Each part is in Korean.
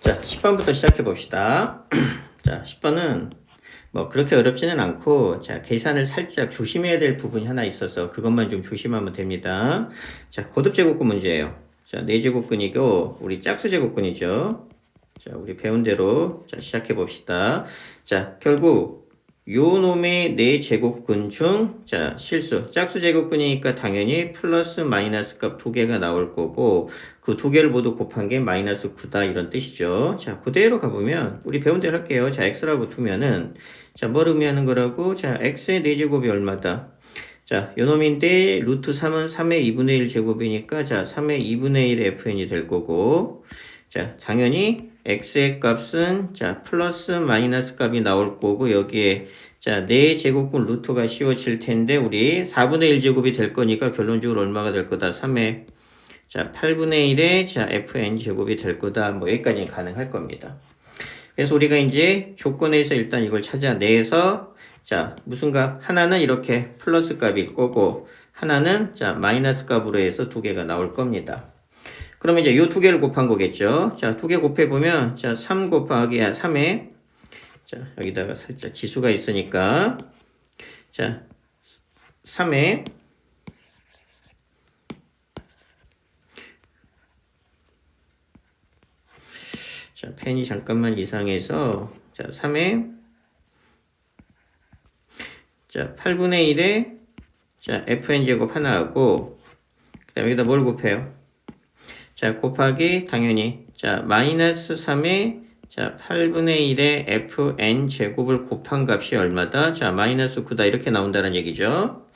자, 10번부터 시작해 봅시다. 자, 10번은 뭐 그렇게 어렵지는 않고, 자, 계산을 살짝 조심해야 될 부분이 하나 있어서 그것만 좀 조심하면 됩니다. 자, 고듭제곱근 문제예요. 자, 4제곱근이고 우리 짝수제곱근이죠. 자, 우리 배운 대로 자, 시작해 봅시다. 자, 결국 요 놈의 4제곱근 중, 자, 실수. 짝수제곱근이니까 당연히 플러스 마이너스 값 두 개가 나올 거고, 그 두 개를 모두 곱한 게 마이너스 9다 이런 뜻이죠. 자, 그대로 가보면 우리 배운 대로 할게요. 자, x라고 두면은 자, 뭘 의미하는 거라고? 자, x의 4제곱이 얼마다? 자, 요 놈인데 루트 3은 3의 2분의 1 제곱이니까 자, 3의 2분의 1의 fn이 될 거고, 자, 당연히 x의 값은 자, 플러스 마이너스 값이 나올 거고, 여기에 자, 4제곱분 루트가 씌워질 텐데 우리 4분의 1 제곱이 될 거니까 결론적으로 얼마가 될 거다? 3의 자, 8분의 1의 자, fn 제곱이 될 거다. 뭐 여기까지는 가능할 겁니다. 그래서 우리가 이제 조건에서 일단 이걸 찾아내서 자, 무슨 값? 하나는 이렇게 플러스 값일 거고, 하나는 자, 마이너스 값으로 해서 두 개가 나올 겁니다. 그러면 이제 요 두 개를 곱한 거겠죠. 자, 두 개 곱해보면, 자, 3 곱하기 3에, 자, 여기다가 살짝 지수가 있으니까, 자, 3에, 자, 펜이 잠깐만 이상해서, 자, 3에, 자, 8분의 1에, 자, fn제곱 하나 하고, 그 다음에 여기다 뭘 곱해요? 자, 곱하기, 당연히, 자, 마이너스 3에, 자, 8분의 1의 fn제곱을 곱한 값이 얼마다? 자, 마이너스 9다. 이렇게 나온다는 얘기죠.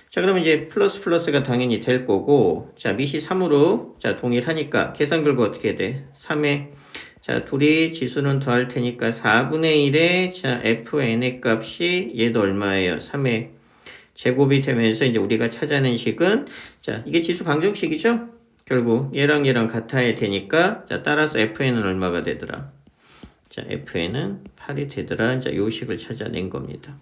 자, 그러면 이제 플러스가 당연히 될 거고, 자, 밑이 3으로, 자, 동일하니까, 계산 결과 어떻게 돼? 3에, 자, 둘이 지수는 더할 테니까 4분의 1의, 자, fn의 값이 얘도 얼마예요? 3의 제곱이 되면서 이제 우리가 찾아낸 식은, 자, 이게 지수 방정식이죠? 결국 얘랑 같아야 되니까, 자, 따라서 fn은 얼마가 되더라? 자, fn은 8이 되더라. 자, 요 식을 찾아낸 겁니다.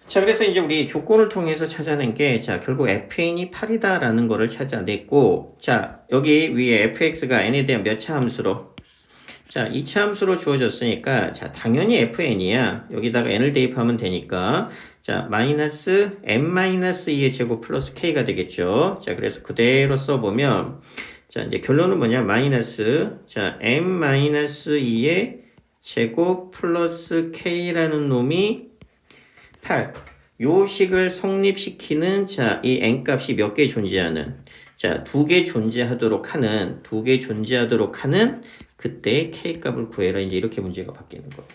자, 그래서 이제 우리 조건을 통해서 찾아낸 게, 자, 결국 fn이 8이다라는 거를 찾아냈고, 자, 여기 위에 fx가 n에 대한 몇 차 함수로? 자, 2차 함수로 주어졌으니까, 자, 당연히 fn이야. 여기다가 n을 대입하면 되니까, 자, 마이너스 n-2의 제곱 플러스 k가 되겠죠. 자, 그래서 그대로 써보면, 자, 이제 결론은 뭐냐? 마이너스, 자, n-2의 제곱 플러스 k라는 놈이 8. 요 식을 성립시키는, 자, 이 n값이 몇 개 존재하는, 자, 두 개 존재하도록 하는, 그때 k값을 구해라. 이제 이렇게 문제가 바뀌는 거예요.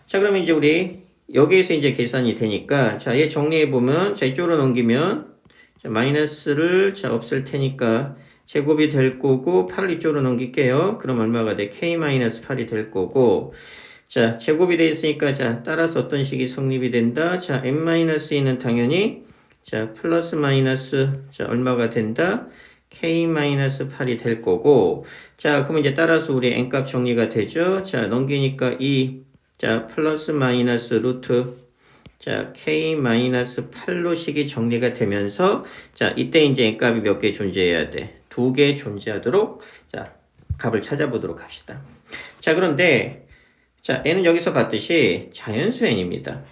자, 그러면 이제 우리, 여기에서 이제 계산이 되니까, 자, 얘 정리해보면, 자, 이쪽으로 넘기면, 자, 마이너스를, 자, 없앨 테니까, 제곱이 될 거고, 8을 이쪽으로 넘길게요. 그럼 얼마가 돼? k-8이 될 거고, 자, 제곱이 되어 있으니까, 자, 따라서 어떤 식이 성립이 된다? 자, n-2는 당연히, 자, 플러스 마이너스, 자, 얼마가 된다? k-8이 될 거고, 자, 그럼 이제 따라서 우리 n값 정리가 되죠? 자, 넘기니까 2, 자, 플러스 마이너스 루트, 자, k-8로 식이 정리가 되면서, 자, 이때 이제 n값이 몇 개 존재해야 돼? 두 개 존재하도록, 자, 값을 찾아보도록 합시다. 자, 그런데, 자, n은 여기서 봤듯이 자연수 n입니다.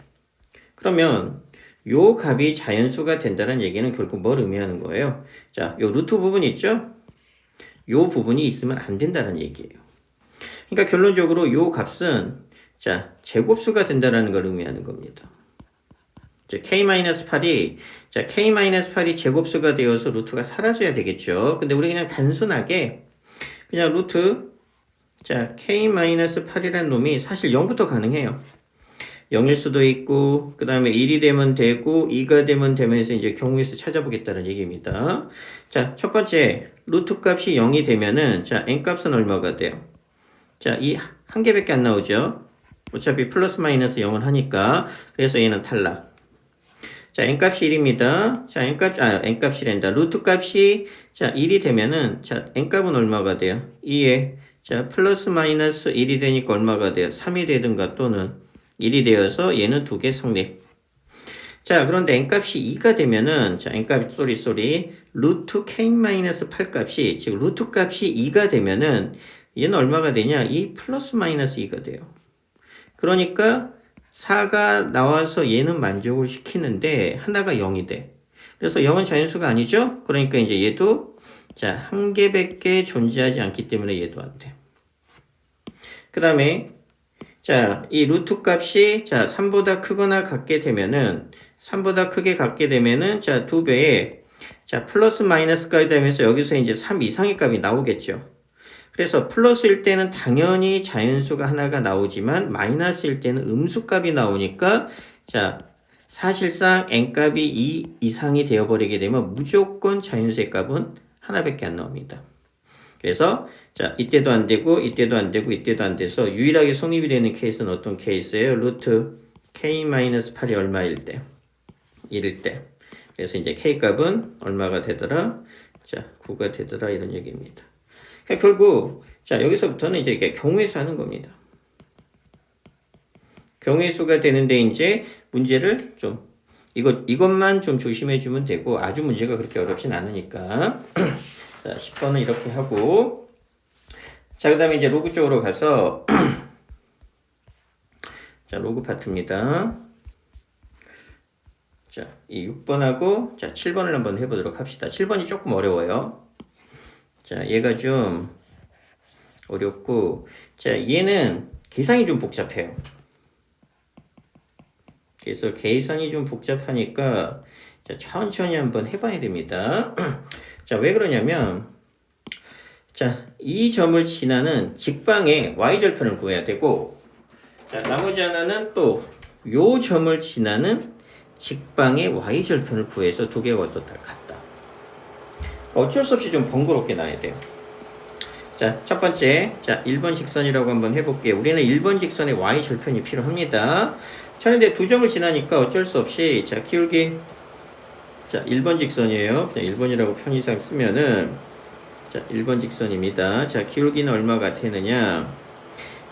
그러면 요 값이 자연수가 된다는 얘기는 결국 뭘 의미하는 거예요? 자, 요 루트 부분 있죠? 요 부분이 있으면 안 된다는 얘기예요. 그러니까 결론적으로 요 값은 자, 제곱수가 된다는 걸 의미하는 겁니다. 자, k-8이 자, k-8이 제곱수가 되어서 루트가 사라져야 되겠죠. 근데 우리 그냥 단순하게 그냥 루트 자, k-8이라는 놈이 사실 0부터 가능해요. 0일 수도 있고, 그 다음에 1이 되면 되고, 2가 되면 되면서 이제 경우에서 찾아보겠다는 얘기입니다. 자, 첫 번째, 루트 값이 0이 되면은, 자, n 값은 얼마가 돼요? 자, 이 한 개밖에 안 나오죠? 어차피 플러스 마이너스 0을 하니까, 그래서 얘는 탈락. 자, n 값이 1입니다. 자, n 값이란다. 루트 값이, 자, 1이 되면은, 자, n 값은 얼마가 돼요? 2에, 자, 플러스 마이너스 1이 되니까 얼마가 돼요? 3이 되든가 또는 1이 되어서 얘는 두 개 성립. 자, 그런데 n값이 2가 되면은, 자, n값이, 루트 k-8 값이, 즉, 루트 값이 2가 되면은, 얘는 얼마가 되냐? 2 플러스 마이너스 2가 돼요. 그러니까, 4가 나와서 얘는 만족을 시키는데, 하나가 0이 돼. 그래서 0은 자연수가 아니죠? 그러니까 이제 얘도, 자, 한 개밖에 존재하지 않기 때문에 얘도 안 돼. 그 다음에, 자, 이 루트 값이, 자, 3보다 크거나 같게 되면은, 3보다 크게 갖게 되면은, 자, 2배에, 자, 플러스 마이너스까지 되면서 여기서 이제 3 이상의 값이 나오겠죠. 그래서 플러스일 때는 당연히 자연수가 하나가 나오지만, 마이너스일 때는 음수값이 나오니까, 자, 사실상 n값이 2 이상이 되어버리게 되면 무조건 자연수의 값은 하나밖에 안 나옵니다. 그래서, 자, 이때도 안 되고, 이때도 안 되고, 이때도 안 돼서 유일하게 성립이 되는 케이스는 어떤 케이스예요? 루트 k-8이 얼마일 때? 1일 때. 그래서 이제 K값은 얼마가 되더라? 자, 9가 되더라. 이런 얘기입니다. 그러니까 결국, 자, 여기서부터는 이제 이게 경우의 수 하는 겁니다. 경우의 수가 되는데 이제 문제를 좀, 이것만 좀 조심해주면 되고, 아주 문제가 그렇게 어렵진 않으니까. 자, 10번은 이렇게 하고. 자, 그 다음에 이제 로그 쪽으로 가서, 자, 로그 파트입니다. 자, 이 6번하고, 자, 7번을 한번 해보도록 합시다. 7번이 조금 어려워요. 자, 얘가 좀 어렵고, 자, 얘는 계산이 좀 복잡해요. 그래서 계산이 좀 복잡하니까, 자, 천천히 한번 해봐야 됩니다. 자, 왜 그러냐면, 자, 이 점을 지나는 직방의 y절편을 구해야 되고, 자, 나머지 하나는 또, 요 점을 지나는 직방의 y절편을 구해서 두 개가 어떻다 같다. 어쩔 수 없이 좀 번거롭게 나야 돼요. 자, 첫 번째, 자, 1번 직선이라고 한번 해볼게요. 우리는 1번 직선의 y절편이 필요합니다. 자, 근데 두 점을 지나니까 어쩔 수 없이, 자, 기울기, 자, 1번 직선이에요. 그냥 1번이라고 편의상 쓰면은, 자, 1번 직선입니다. 자, 기울기는 얼마가 되느냐?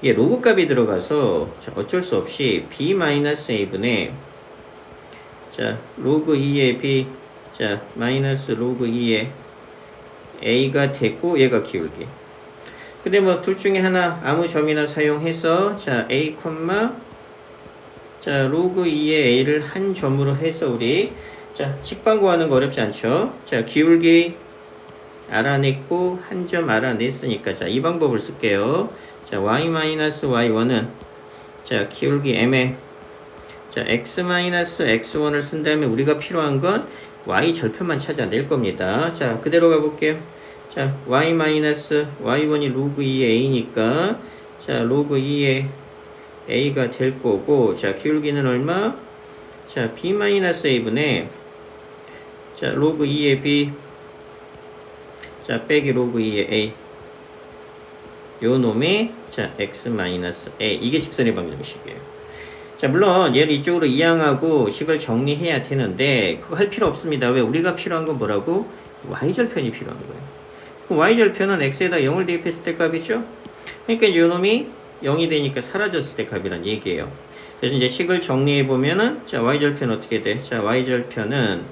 이게 로그 값이 들어가서, 자, 어쩔 수 없이 b-a분의, 자, 로그 2의 b, 자, 마이너스 로그 2의 a가 됐고, 얘가 기울기. 근데 뭐, 둘 중에 하나, 아무 점이나 사용해서, 자, a, 자, 로그 2의 a를 한 점으로 해서 우리, 자, 직방 구하는 거 어렵지 않죠? 자, 기울기 알아냈고, 한 점 알아냈으니까, 자, 이 방법을 쓸게요. 자, y-y1은, 자, 기울기 m에, 자, x-x1을 쓴 다음에 우리가 필요한 건 y 절편만 찾아낼 겁니다. 자, 그대로 가볼게요. 자, y-y1이 로그 2의 a니까, 자, 로그 2의 a가 될 거고, 자, 기울기는 얼마? 자, b-a분의, 자, 로그 2의 b, 자, 빼기 로그 2의 a. 요 놈의, 자, x-a. 이게 직선의 방정식이에요. 자, 물론 얘를 이쪽으로 이항하고 식을 정리해야 되는데 그거 할 필요 없습니다. 왜? 우리가 필요한 건 뭐라고? y절편이 필요한 거예요. 그럼 y절편은 x에다 0을 대입했을 때 값이죠? 그러니까 이제 요놈이 0이 되니까 사라졌을 때 값이란 얘기예요. 그래서 이제 식을 정리해보면은, 자, y절편 어떻게 돼? 자, y절편은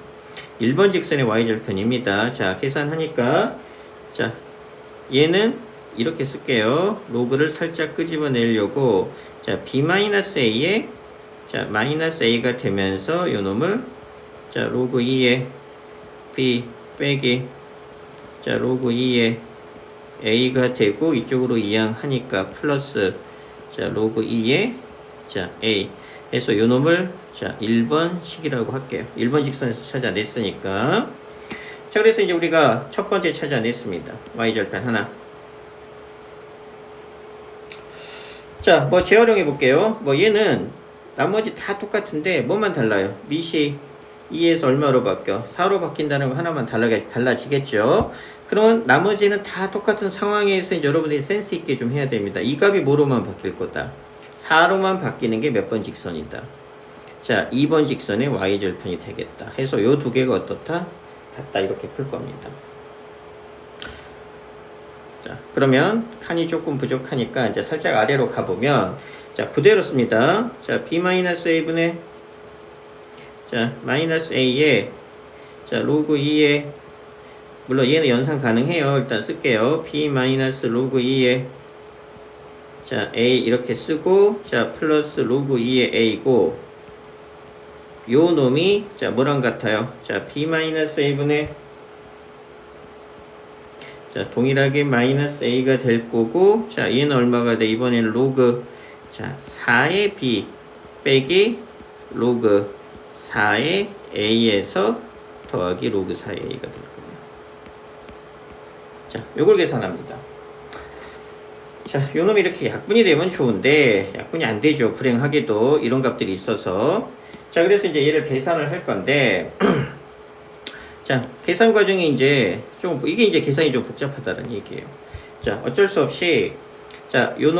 1번 직선의 y절편입니다. 자, 계산하니까, 자, 얘는 이렇게 쓸게요. 로그를 살짝 끄집어내려고, 자, b-a에, 자, 마이너스 a가 되면서 요 놈을, 자, 로그 2에 b 빼기, 자, 로그 2에 a가 되고 이쪽으로 이항하니까 플러스, 자, 로그 2에, 자, a 해서 요 놈을, 자, 1번 식이라고 할게요. 1번 직선에서 찾아냈으니까. 자, 그래서 이제 우리가 첫 번째 찾아냈습니다. y절편 하나. 자, 뭐 재활용해 볼게요. 뭐 얘는 나머지 다 똑같은데 뭐만 달라요? 밑이 2에서 얼마로 바뀌어? 4로 바뀐다는 거 하나만 달라지겠죠. 그러면 나머지는 다 똑같은 상황에서 이제 여러분들이 센스 있게 좀 해야 됩니다. 이 값이 뭐로만 바뀔 거다? 4로만 바뀌는 게 몇 번 직선이다? 자, 2번 직선의 y절편이 되겠다. 해서 요 두 개가 어떻다? 같다. 이렇게 풀 겁니다. 자, 그러면 칸이 조금 부족하니까 이제 살짝 아래로 가보면, 자, 그대로 씁니다. 자, b-a분의, 자, 마이너스 a에 자, 로그 2에 물론 얘는 연산 가능해요. 일단 쓸게요. b 마이너스 로그 2에 자, a 이렇게 쓰고 자, 플러스 로그 2의 a고 요 놈이 자, 뭐랑 같아요? 자, b 마이너스 a분의 자, 동일하게 마이너스 a가 될 거고 자, 얘는 얼마가 돼? 이번에는 로그 자, 4의 b 빼기 로그 4의 a에서 더하기 로그 4의 a가 될 거예요. 자, 요걸 계산합니다. 자, 요 놈이 이렇게 약분이 되면 좋은데 약분이 안 되죠. 불행하게도 이런 값들이 있어서. 자, 그래서 이제 얘를 계산을 할 건데 자, 계산 과정이 이제 좀 이게 이제 계산이 좀 복잡하다는 얘기예요. 자, 어쩔 수 없이 자, 요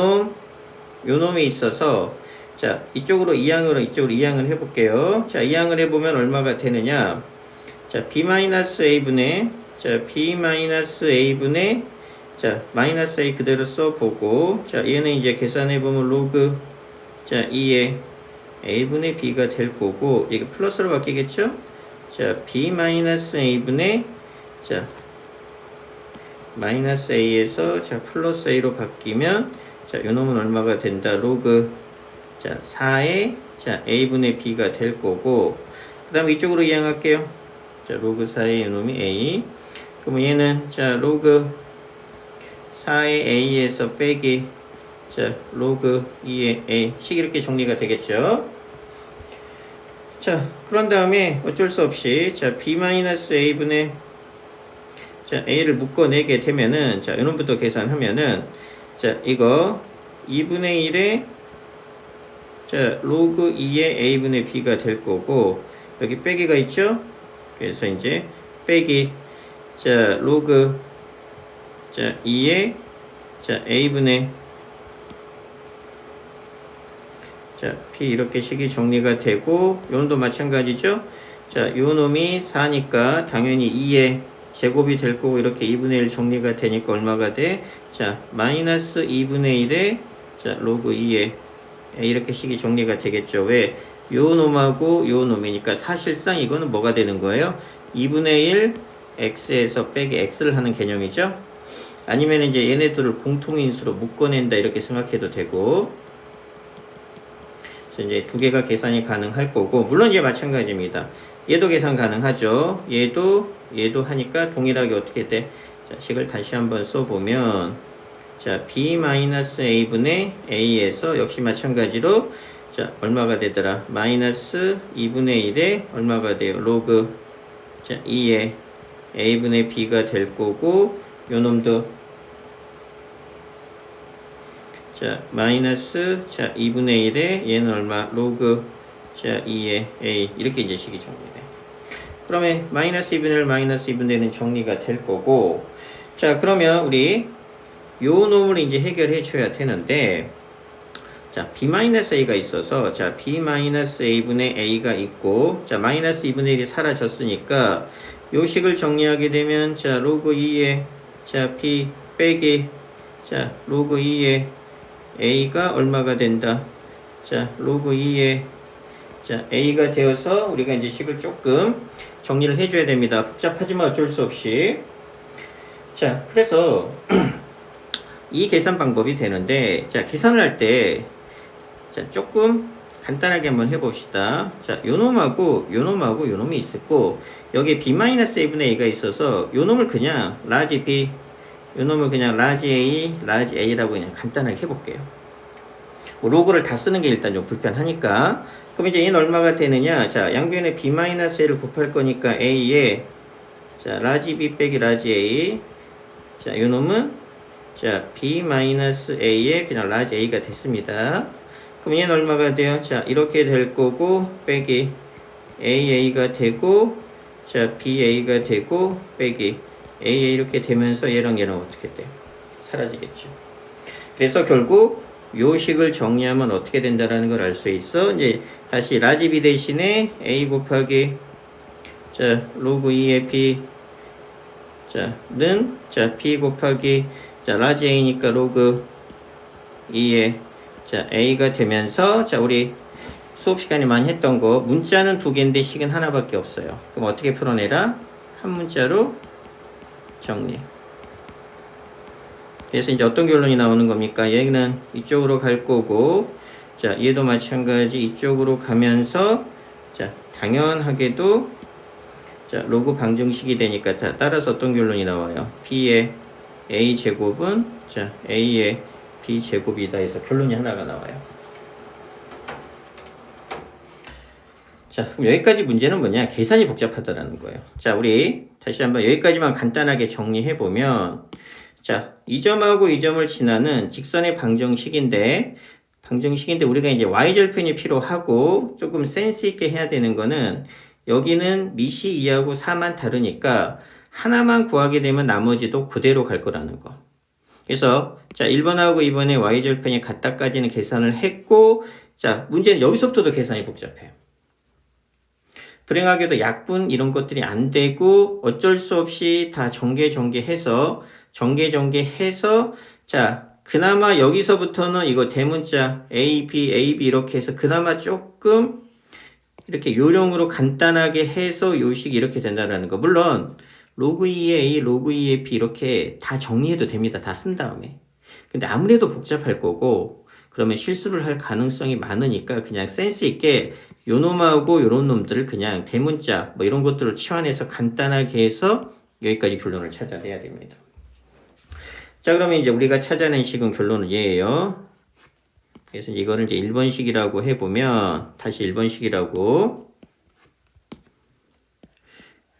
놈이 있어서 자, 이쪽으로 이항을 해 볼게요. 자, 이항을 해 보면 얼마가 되느냐? 자, b-a분의 자, b-a분의 자, 마이너스 a 그대로 써보고 자, 얘는 이제 계산해보면 로그 자, 2의 a분의 b가 될 거고 이게 플러스로 바뀌겠죠? 자, b-a분의 자, 마이너스 a에서 자, 플러스 a로 바뀌면 자, 요 놈은 얼마가 된다? 로그 자, 4의 자, a분의 b가 될 거고 그 다음에 이쪽으로 이항할게요. 자, 로그 4의 요 놈이 a 그러면 얘는 자, 로그 4의 a에서 빼기 자, 로그 2의 a 식 이렇게 정리가 되겠죠. 자, 그런 다음에 어쩔 수 없이 자, b-a분의 자, a를 묶어내게 되면은 자, 이놈부터 계산하면은 자, 이거 2분의 1에 자, 로그 2의 a분의 b가 될 거고 여기 빼기가 있죠. 그래서 이제 빼기 자, 로그 자, 2의 자, a분의 자, p 이렇게 식이 정리가 되고 요 놈도 마찬가지죠. 자, 요 놈이 4니까 당연히 2의 제곱이 될 거고 이렇게 2분의 1 정리가 되니까 얼마가 돼? 자, 마이너스 2분의 1에 자, 로그 2에 이렇게 식이 정리가 되겠죠. 왜? 요 놈하고 요 놈이니까 사실상 이거는 뭐가 되는 거예요? 2분의 1 x에서 빼기 x를 하는 개념이죠. 아니면 이제 얘네들을 공통인수로 묶어낸다 이렇게 생각해도 되고 그래서 이제 두 개가 계산이 가능할 거고 물론 이제 마찬가지입니다. 얘도 계산 가능하죠. 얘도 하니까 동일하게 어떻게 돼? 자, 식을 다시 한번 써보면 자, b-a분의 a에서 역시 마찬가지로 자, 얼마가 되더라? 마이너스 2분의 1에 얼마가 돼요? 로그 자, 2의 a분의 b가 될 거고 요 놈도 자, 마이너스 자, 2분의 1에 얘는 얼마? 로그 자, 2의 a 이렇게 이제 식이 정리돼. 그러면 마이너스 2분의 1 마이너스 2분의 1은 정리가 될 거고 자, 그러면 우리 요 놈을 이제 해결해 줘야 되는데 자, b-a가 있어서 자, b-a분의 a가 있고 자, 마이너스 2분의 1이 사라졌으니까 요 식을 정리하게 되면 자, 로그 2의 자, b 빼기 자, 로그 2의 a가 얼마가 된다? 자, 로그 2의 자, a가 되어서 우리가 이제 식을 조금 정리를 해줘야 됩니다. 복잡하지만 어쩔 수 없이. 자, 그래서 이 계산 방법이 되는데, 자, 계산을 할 때, 자, 조금 간단하게 한번 해봅시다. 자, 요 놈하고, 요 놈하고, 요 놈이 있었고, 여기에 b-a분의 a가 있어서, 요 놈을 그냥 라지 b, 요 놈을 그냥 라지 a, 라지 a라고 그냥 간단하게 해볼게요. 뭐 로그를 다 쓰는 게 일단 좀 불편하니까. 그럼 이제 얘는 얼마가 되느냐? 자, 양변에 b-a를 곱할 거니까 a에, 자, 라지 b 빼기 라지 a. 자, 요 놈은, 자, b-a에 그냥 라지 a가 됐습니다. 그럼 얘는 얼마가 돼요? 자, 이렇게 될 거고, 빼기 aa가 되고, 자, ba가 되고, 빼기 aa 이렇게 되면서 얘랑 얘랑 어떻게 돼? 사라지겠죠. 그래서 결국 요 식을 정리하면 어떻게 된다라는 걸 알 수 있어. 이제 다시 라지 b 대신에 a 곱하기 자, 로그 2의 b 자는 자, b 곱하기 자, 라지 a니까 로그 2의 자, a가 되면서 자, 우리 수업 시간에 많이 했던 거 문자는 2개인데 식은 하나밖에 없어요. 그럼 어떻게 풀어내라? 한 문자로 정리. 그래서 이제 어떤 결론이 나오는 겁니까? 얘는 이쪽으로 갈 거고, 자, 얘도 마찬가지 이쪽으로 가면서, 자, 당연하게도, 자, 로그 방정식이 되니까, 자, 따라서 어떤 결론이 나와요? B의 A제곱은, 자, A의 B제곱이다 해서 결론이 하나가 나와요. 자, 그럼 여기까지 문제는 뭐냐? 계산이 복잡하다라는 거예요. 자, 우리 다시 한번 여기까지만 간단하게 정리해보면, 자, 이 점하고 이 점을 지나는 직선의 방정식인데 우리가 이제 y절편이 필요하고 조금 센스 있게 해야 되는 거는 여기는 미시 2하고 4만 다르니까 하나만 구하게 되면 나머지도 그대로 갈 거라는 거. 그래서 자, 1번하고 2번의 y절편이 같다까지는 계산을 했고, 자, 문제는 여기서부터도 계산이 복잡해요. 불행하게도 약분 이런 것들이 안 되고 어쩔 수 없이 다 전개해서 자, 그나마 여기서부터는 이거 대문자 A, B 이렇게 해서 그나마 조금 이렇게 요령으로 간단하게 해서 요식이 이렇게 된다는 거. 물론 로그 2의 A, 로그 2의 B 이렇게 다 정리해도 됩니다. 다 쓴 다음에. 근데 아무래도 복잡할 거고 그러면 실수를 할 가능성이 많으니까 그냥 센스 있게 요 놈하고 요런 놈들을 그냥 대문자 뭐 이런 것들을 치환해서 간단하게 해서 여기까지 결론을 찾아내야 됩니다. 자, 그러면 이제 우리가 찾아낸 식은 결론은 얘예요. 그래서 이거를 이제 1번식이라고 해보면, 다시 1번식이라고.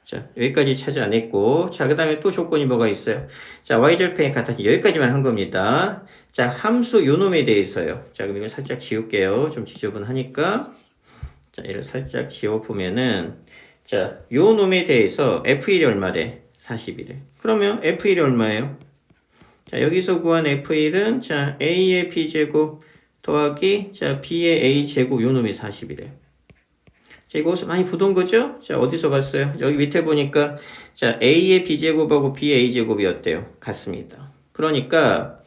자, 여기까지 찾아냈고, 자, 그 다음에 또 조건이 뭐가 있어요? 자, y절편이 같아서 여기까지만 한 겁니다. 자, 함수 요 놈에 대해서요. 자, 그럼 이걸 살짝 지울게요. 좀 지저분하니까. 자, 얘를 살짝 지워보면은, 자, 요 놈에 대해서 f1이 얼마래? 41에. 그러면 f1이 얼마예요? 자, 여기서 구한 F1은, 자, A의 B제곱 더하기, 자, B의 A제곱, 요 놈이 40이래요. 자, 이거 많이 보던 거죠? 자, 어디서 봤어요? 여기 밑에 보니까, 자, A의 B제곱하고 B의 A제곱이 어때요? 같습니다. 그러니까,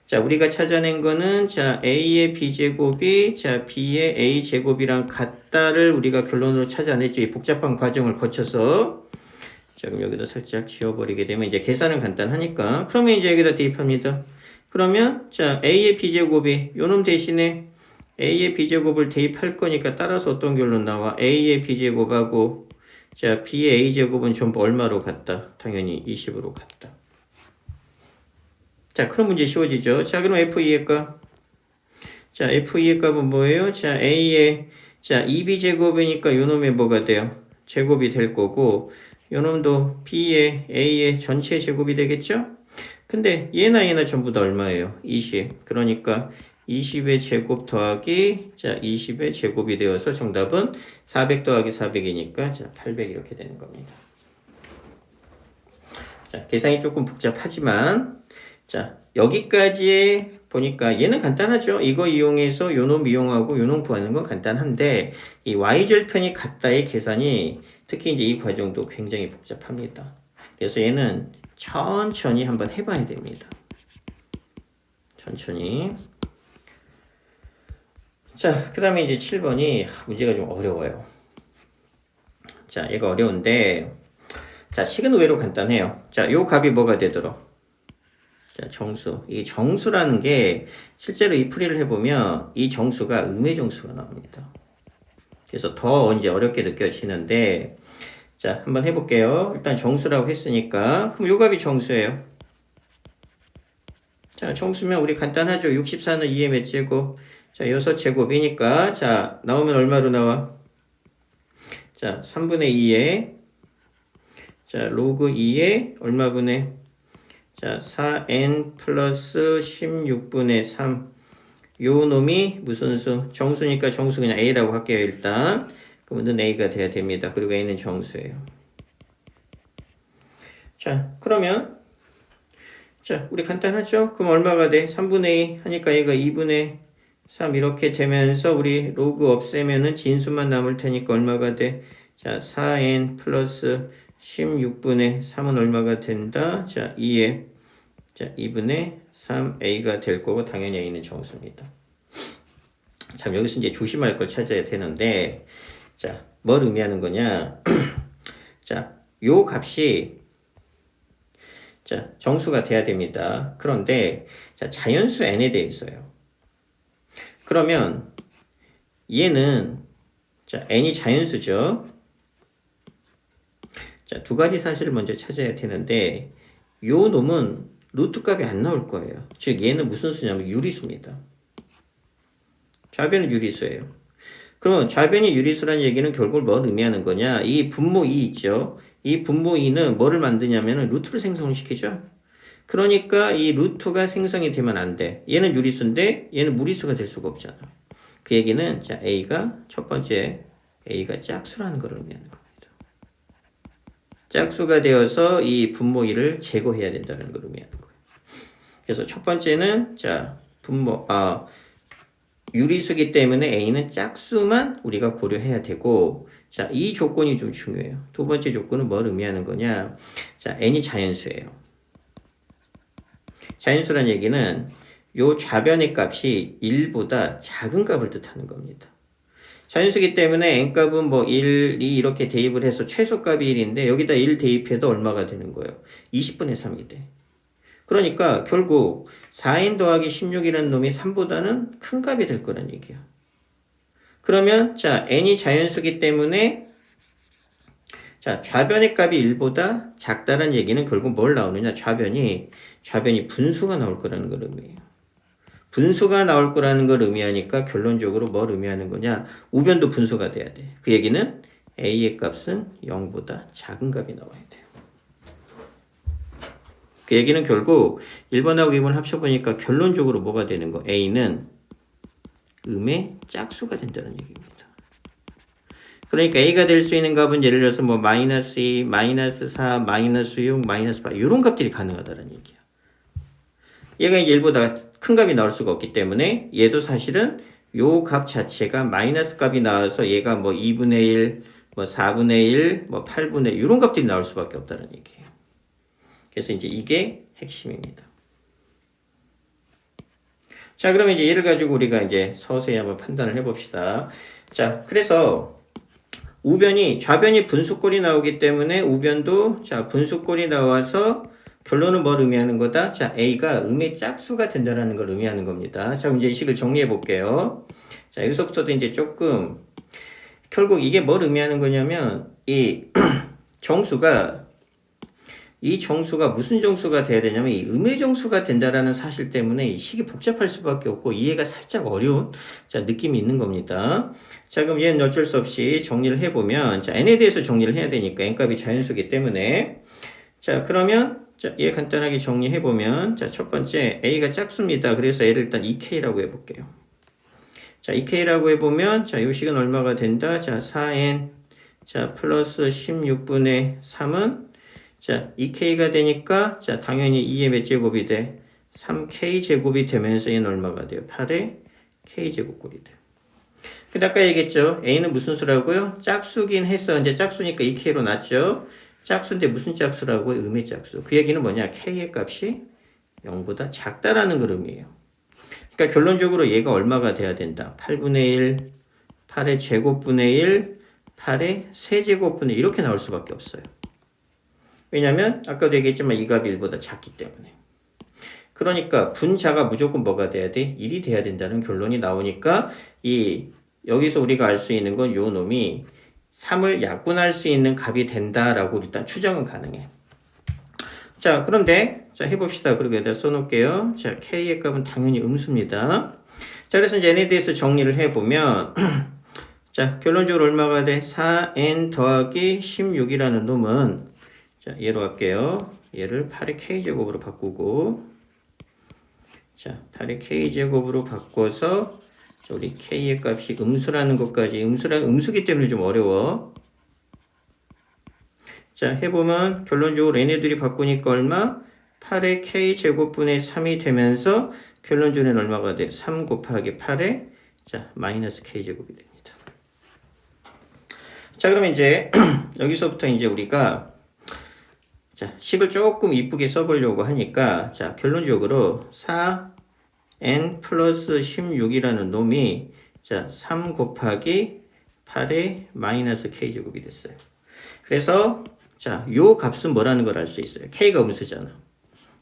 자, 우리가 찾아낸 거는, 자, A의 B제곱이, 자, B의 A제곱이랑 같다를 우리가 결론으로 찾아냈죠. 이 복잡한 과정을 거쳐서. 자, 그럼 여기다 살짝 지워버리게 되면 이제 계산은 간단하니까. 그러면 이제 여기다 대입합니다. 그러면, 자, A의 B제곱이, 요놈 대신에 A의 B제곱을 대입할 거니까 따라서 어떤 결론 나와? A의 B제곱하고, 자, B의 A제곱은 전부 얼마로 같다? 당연히 20으로 같다. 자, 그럼 문제 쉬워지죠? 자, 그럼 F2의 값. 자, F2의 값은 뭐예요? 자, A의, 자, 2B제곱이니까 요놈의 뭐가 돼요? 제곱이 될 거고, 요놈도 B의 A의 전체 제곱이 되겠죠? 근데 얘나 전부 다 얼마예요? 20. 그러니까 20의 제곱 더하기, 자, 20의 제곱이 되어서 정답은 400 더하기 400이니까, 자, 800 이렇게 되는 겁니다. 자, 계산이 조금 복잡하지만, 자, 여기까지 보니까 얘는 간단하죠? 이거 이용해서 요놈 이용하고 요놈 구하는 건 간단한데, 이 y절편이 같다의 계산이 특히 이제 이 과정도 굉장히 복잡합니다. 그래서 얘는 천천히 한번 해봐야 됩니다. 천천히. 자, 그 다음에 이제 7번이 문제가 좀 어려워요. 자, 얘가 어려운데, 자, 식은 의외로 간단해요. 자, 요 값이 뭐가 되도록? 자, 정수. 이 정수라는 게 실제로 이 풀이를 해보면 이 정수가 음의 정수가 나옵니다. 그래서 더 이제 어렵게 느껴지는데, 자, 한번 해볼게요. 일단 정수라고 했으니까. 그럼 요 값이 정수예요. 자, 정수면 우리 간단하죠. 64는 2의 몇 제곱? 자, 6제곱이니까. 자, 나오면 얼마로 나와? 자, 3분의 2에, 자, 로그 2에 얼마분의? 자, 4n 플러스 16분의 3. 요 놈이 무슨 수? 정수니까 정수 그냥 A라고 할게요, 일단. 그러면 A가 돼야 됩니다. 그리고 A는 정수예요. 자, 그러면, 자, 우리 간단하죠? 그럼 얼마가 돼? 3분의 2 하니까 얘가 2분의 3 이렇게 되면서 우리 로그 없애면은 진수만 남을 테니까 얼마가 돼? 자, 4n 플러스 16분의 3은 얼마가 된다? 자, 2에, 자, 2분의 3a가 될 거고 당연히 a는 정수입니다. 참 여기서 이제 조심할 걸 찾아야 되는데, 자, 뭘 의미하는 거냐? 자, 요 값이 자, 정수가 돼야 됩니다. 그런데 자, 자연수 n에 대해 있어요. 그러면 얘는 자, n이 자연수죠. 자, 두 가지 사실을 먼저 찾아야 되는데 요 놈은 루트 값이 안 나올 거예요. 즉 얘는 무슨 수냐면 유리수입니다. 좌변은 유리수예요. 그러면 좌변이 유리수라는 얘기는 결국 뭘 의미하는 거냐? 이 분모 2 있죠. 이 분모 2는 뭐를 만드냐면 루트를 생성시키죠. 그러니까 이 루트가 생성이 되면 안 돼. 얘는 유리수인데 얘는 무리수가 될 수가 없잖아. 그 얘기는 자 A가 첫 번째 A가 짝수라는 걸 의미하는 겁니다. 짝수가 되어서 이 분모 2를 제거해야 된다는 걸 의미하는 거예요. 그래서 첫 번째는 자 유리수기 때문에 A는 짝수만 우리가 고려해야 되고 자, 이 조건이 좀 중요해요. 두 번째 조건은 뭘 의미하는 거냐? 자, N이 자연수예요. 자연수란 얘기는 요 좌변의 값이 1보다 작은 값을 뜻하는 겁니다. 자연수기 때문에 n값은 뭐 1, 2 이렇게 대입을 해서 최소값이 1인데 여기다 1 대입해도 얼마가 되는 거예요? 20분의 3이 돼. 그러니까 결국 4n 더하기 16이라는 놈이 3보다는 큰 값이 될 거란 얘기야. 그러면 자 n이 자연수기 때문에 자 좌변의 값이 1보다 작다는 얘기는 결국 뭘 나오느냐? 좌변이 분수가 나올 거라는 걸 의미해요. 분수가 나올 거라는 걸 의미하니까 결론적으로 뭘 의미하는 거냐? 우변도 분수가 돼야 돼. 그 얘기는 A의 값은 0보다 작은 값이 나와야 돼요. 그 얘기는 결국 1번하고 2번 합쳐보니까 결론적으로 뭐가 되는 거? A는 음의 짝수가 된다는 얘기입니다. 그러니까 A가 될 수 있는 값은 예를 들어서 뭐 마이너스 2, 마이너스 4, 마이너스 6, 마이너스 8 이런 값들이 가능하다는 얘기야. 얘가 이제 1보다 큰 값이 나올 수가 없기 때문에 얘도 사실은 요 값 자체가 마이너스 값이 나와서 얘가 뭐 2분의 1, 뭐 4분의 1, 뭐 8분의 1 이런 값들이 나올 수밖에 없다는 얘기예요. 그래서 이제 이게 핵심입니다. 자, 그러면 이제 얘를 가지고 우리가 이제 서서히 한번 판단을 해봅시다. 자, 그래서 좌변이 분수꼴이 나오기 때문에 우변도 자, 분수꼴이 나와서 결론은 뭘 의미하는 거다? 자, A가 음의 짝수가 된다는 걸 의미하는 겁니다. 자, 이제 이 식을 정리해 볼게요. 자, 여기서부터도 이제 조금, 결국 이게 뭘 의미하는 거냐면, 이 정수가 무슨 정수가 돼야 되냐면, 이 음의 정수가 된다라는 사실 때문에 이 식이 복잡할 수밖에 없고, 이해가 살짝 어려운, 자, 느낌이 있는 겁니다. 자, 그럼 얘는 어쩔 수 없이 정리를 해보면, 자, n에 대해서 정리를 해야 되니까, n값이 자연수기 때문에, 자, 그러면, 자, 얘 간단하게 정리해보면, 자, 첫 번째, A가 짝수입니다. 그래서 얘를 일단 2K라고 해볼게요. 자, 2K라고 해보면, 자, 요 식은 얼마가 된다? 자, 4N, 자, 플러스 16분의 3은, 자, 2K가 되니까, 자, 당연히 2의 몇 제곱이 돼? 3K 제곱이 되면서 얘는 얼마가 돼요? 8의 K 제곱꼴이 돼. 근데 아까 얘기했죠? A는 무슨 수라고요? 짝수긴 했어. 이제 짝수니까 2K로 났죠? 짝수인데 무슨 짝수라고? 음의 짝수. 그 얘기는 뭐냐? K의 값이 0보다 작다라는 걸 의미해요. 그러니까 결론적으로 얘가 얼마가 돼야 된다? 8분의 1, 8의 제곱분의 1, 8의 세제곱분의 1 이렇게 나올 수밖에 없어요. 왜냐면 아까도 얘기했지만 이 값이 1보다 작기 때문에. 그러니까 분자가 무조건 뭐가 돼야 돼? 1이 돼야 된다는 결론이 나오니까 여기서 우리가 알 수 있는 건 요 놈이 3을 약분할 수 있는 값이 된다라고 일단 추정은 가능해. 자, 그런데 자 해봅시다. 그리고 여기다 써놓을게요. 자, K의 값은 당연히 음수입니다. 자, 그래서 이제 n에 대해서 정리를 해보면 자, 결론적으로 얼마가 돼? 4n 더하기 16이라는 놈은 자, 얘로 할게요. 얘를 8의 K제곱으로 바꾸고 자, 8의 K제곱으로 바꿔서 우리 K의 값이 음수라는 것까지 음수기 때문에 좀 어려워. 자, 해보면 결론적으로 얘네들이 바꾸니까 얼마? 8의 K제곱분의 3이 되면서 결론적으로는 얼마가 돼? 3 곱하기 8의 자, 마이너스 K제곱이 됩니다. 자, 그러면 이제 여기서부터 이제 우리가 자, 식을 조금 이쁘게 써보려고 하니까 자, 결론적으로 4n 플러스 16이라는 놈이 자, 3 곱하기 8의 마이너스 k제곱이 됐어요. 그래서 자, 요 값은 뭐라는 걸 알 수 있어요. k가 음수잖아.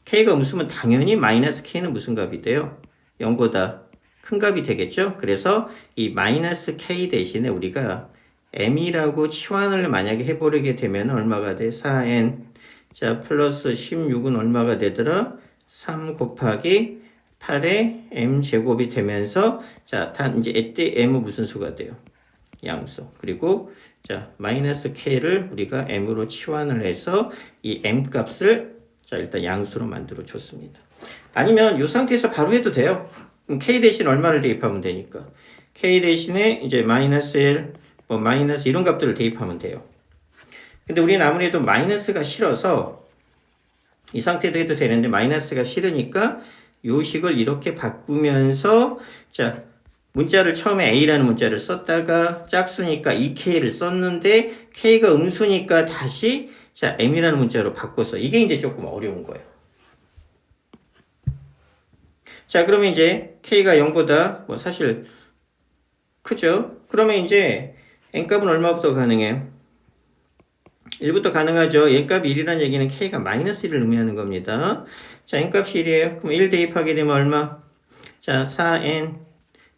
k가 음수면 당연히 마이너스 k는 무슨 값이 돼요? 0보다 큰 값이 되겠죠? 그래서 이 마이너스 k 대신에 우리가 m이라고 치환을 만약에 해버리게 되면 얼마가 돼? 4n. 자, 플러스 16은 얼마가 되더라? 3 곱하기 8의 m제곱이 되면서 자, 이제 이때 m은 무슨 수가 돼요? 양수. 그리고 자, 마이너스 k를 우리가 m으로 치환을 해서 이 m 값을 자, 일단 양수로 만들어 줬습니다. 아니면 이 상태에서 바로 해도 돼요. 그럼 k 대신 얼마를 대입하면 되니까. k 대신에 이제 마이너스 1, 뭐 마이너스 이런 값들을 대입하면 돼요. 근데 우리는 아무래도 마이너스가 싫어서 이 상태도 해도 되는데 마이너스가 싫으니까 요 식을 이렇게 바꾸면서 자, 문자를 처음에 a라는 문자를 썼다가 짝수니까 2k를 썼는데 k가 음수니까 다시 자, m이라는 문자로 바꿔서 이게 이제 조금 어려운 거예요. 자, 그러면 이제 k가 0보다 뭐 사실 크죠? 그러면 이제 n값은 얼마부터 가능해요? 1부터 가능하죠. n값이 1이라는 얘기는 k가 마이너스 1을 의미하는 겁니다. 자, n값이 1이에요. 그럼 1 대입하게 되면 얼마? 자, 4n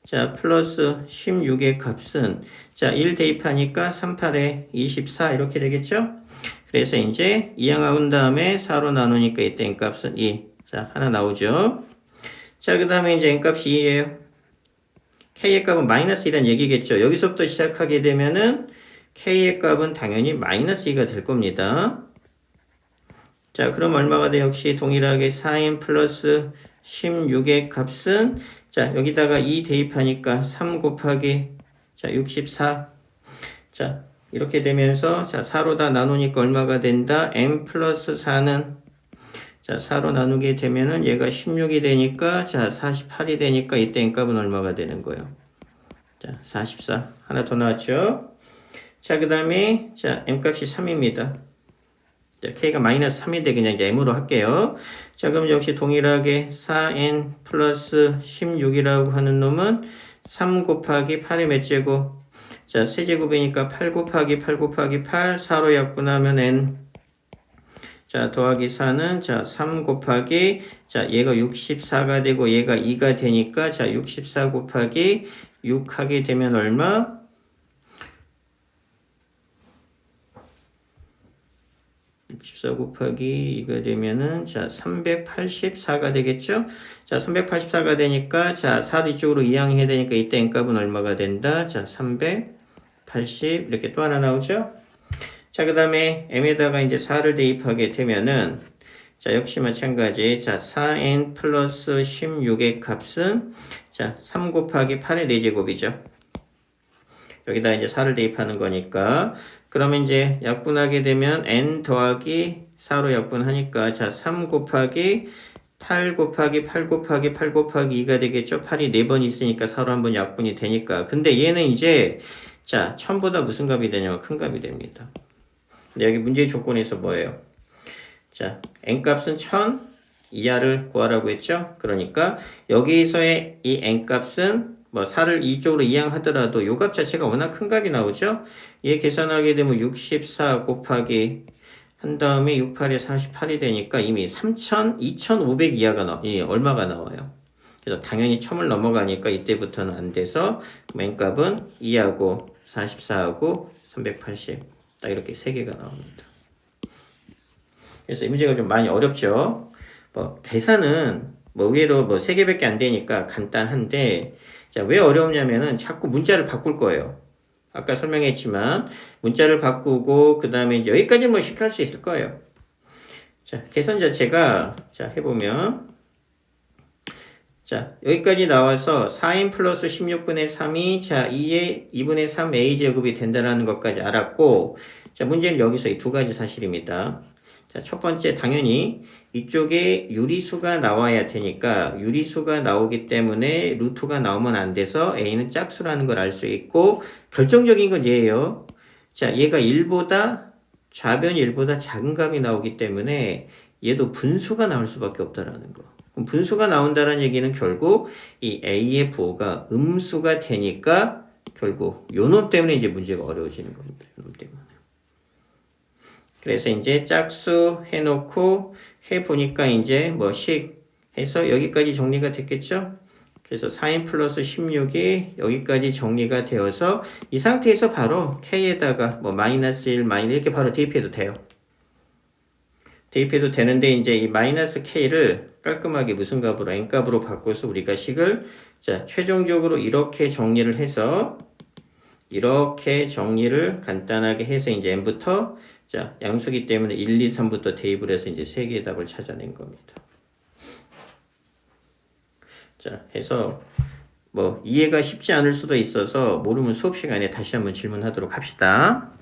자, 플러스 16의 값은 자, 1 대입하니까 38에 24 이렇게 되겠죠? 그래서 이제 이항한 다음에 4로 나누니까 이때 n값은 2. 자, 하나 나오죠? 자, 그 다음에 이제 n값이 2예요. k의 값은 마이너스 1이라는 얘기겠죠? 여기서부터 시작하게 되면은 k의 값은 당연히 마이너스 2가 될 겁니다. 자, 그럼 얼마가 돼? 역시 동일하게 4n 플러스 16의 값은 자, 여기다가 2 대입하니까 3 곱하기 자, 64. 자, 이렇게 되면서 자, 4로 다 나누니까 얼마가 된다? m 플러스 4는 자, 4로 나누게 되면은 얘가 16이 되니까 자, 48이 되니까 이때 n값은 얼마가 되는 거예요? 자, 44. 하나 더 나왔죠? 자, 그 다음에 자, m값이 3입니다. 자, k가 마이너스 3인데 그냥 이제 m으로 할게요. 자, 그럼 역시 동일하게 4n 플러스 16이라고 하는 놈은 3 곱하기 8의 몇 제곱? 자, 세제곱이니까 8 곱하기 8 곱하기 8, 4로 약분하면 n. 자, 더하기 4는 자, 3 곱하기 자, 얘가 64가 되고 얘가 2가 되니까 자, 64 곱하기 6 하게 되면 얼마? 64 곱하기 2가 되면은 자 384가 되겠죠? 자 384가 되니까 자 4 뒤쪽으로 이항해야 되니까 이때 n값은 얼마가 된다? 자 380 이렇게 또 하나 나오죠? 자 그 다음에 m에다가 이제 4를 대입하게 되면은 자 역시 마찬가지 자 4n 플러스 16의 값은 자 3 곱하기 8의 4제곱이죠. 여기다 이제 4를 대입하는 거니까 그러면 이제 약분하게 되면 n 더하기 4로 약분하니까 자 3 곱하기 8 곱하기 8 곱하기 8 곱하기 2가 되겠죠. 8이 4번 있으니까 4로 한번 약분이 되니까 근데 얘는 이제 자 1000보다 무슨 값이 되냐면 큰 값이 됩니다. 근데 여기 문제의 조건에서 뭐예요? 자 n값은 1000 이하를 구하라고 했죠. 그러니까 여기서의 이 n값은 뭐 4를 이쪽으로 이항하더라도 요 값 자체가 워낙 큰 값이 나오죠. 얘 계산하게 되면 64 곱하기 한 다음에 68에 48이 되니까 이미 2500 이하가 얼마가 나와요. 그래서 당연히 1000을 넘어가니까 이때부터는 안 돼서 n값은 2하고 44하고 380 딱 이렇게 3개가 나옵니다. 그래서 이 문제가 좀 많이 어렵죠. 뭐 계산은 뭐 의외로 뭐 3개밖에 안 되니까 간단한데 자, 왜 어려우냐면은 자꾸 문자를 바꿀 거예요. 아까 설명했지만 문자를 바꾸고 그 다음에 이제 여기까지는 뭐 쉽게 할 수 있을 거예요. 자, 계산 자체가 자 해보면 자 여기까지 나와서 4n 플러스 16분의 3이 자 2의 2분의 3 a제곱이 된다는 것까지 알았고 자 문제는 여기서 이 두 가지 사실입니다. 자, 첫 번째 당연히 이쪽에 유리수가 나와야 되니까 유리수가 나오기 때문에 루트가 나오면 안 돼서 a는 짝수라는 걸 알 수 있고 결정적인 건 얘예요. 자, 얘가 1보다 좌변이 1보다 작은 값이 나오기 때문에 얘도 분수가 나올 수밖에 없다라는 거. 그럼 분수가 나온다는 얘기는 결국 이 AFO가 음수가 되니까 결국 요놈 때문에 이제 문제가 어려워지는 겁니다. 요놈 때문에. 그래서 이제 짝수 해놓고 해보니까 이제 뭐식 해서 여기까지 정리가 됐겠죠? 그래서 4n 플러스 16이 여기까지 정리가 되어서 이 상태에서 바로 k에다가 뭐 마이너스 1, 마이너스 이렇게 바로 대입해도 돼요. 대입해도 되는데 이제 이 마이너스 k를 깔끔하게 무슨 값으로 n값으로 바꿔서 우리가 식을 자 최종적으로 이렇게 정리를 해서 이렇게 정리를 간단하게 해서 이제 n부터 자 양수기 때문에 1, 2, 3부터 대입을 해서 이제 3개의 답을 찾아낸 겁니다. 자 해서 뭐 이해가 쉽지 않을 수도 있어서 모르면 수업 시간에 다시 한번 질문하도록 합시다.